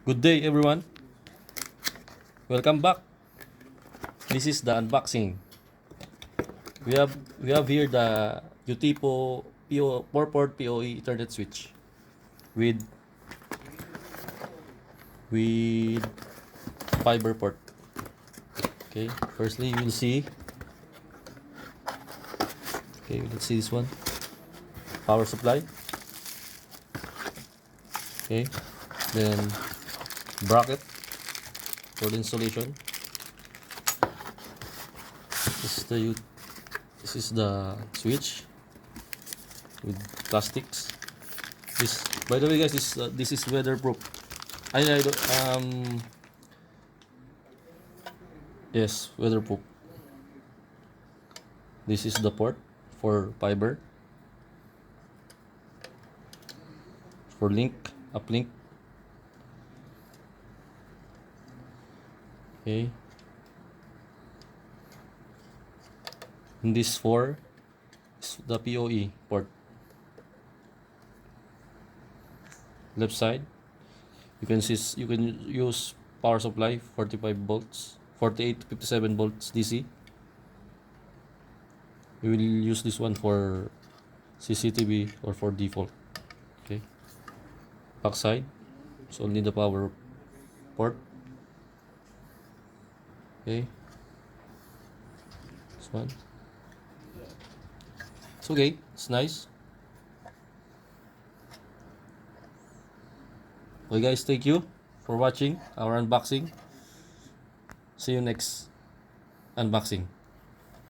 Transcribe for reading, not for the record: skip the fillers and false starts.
Good day everyone. Welcome back. This is the unboxing. We have here the UTEPO PO 4-port PoE Ethernet switch with with fiber port. Okay, firstly you'll see. Okay, let's see this one. Power supply. Okay, then bracket for the installation. This is the switch with plastics. This, by the way, guys, this is weatherproof. I don't, yes, weatherproof. This is the port for fiber, for link, uplink. Okay. And this for is the PoE port. Left side, you can use power supply 45 volts, 48 to 57 volts DC. We will use this one for CCTV or for default. Okay. Back side, it's only the power port. Okay. This one. It's okay. It's nice. Okay guys, thank you for watching our unboxing. See you next unboxing.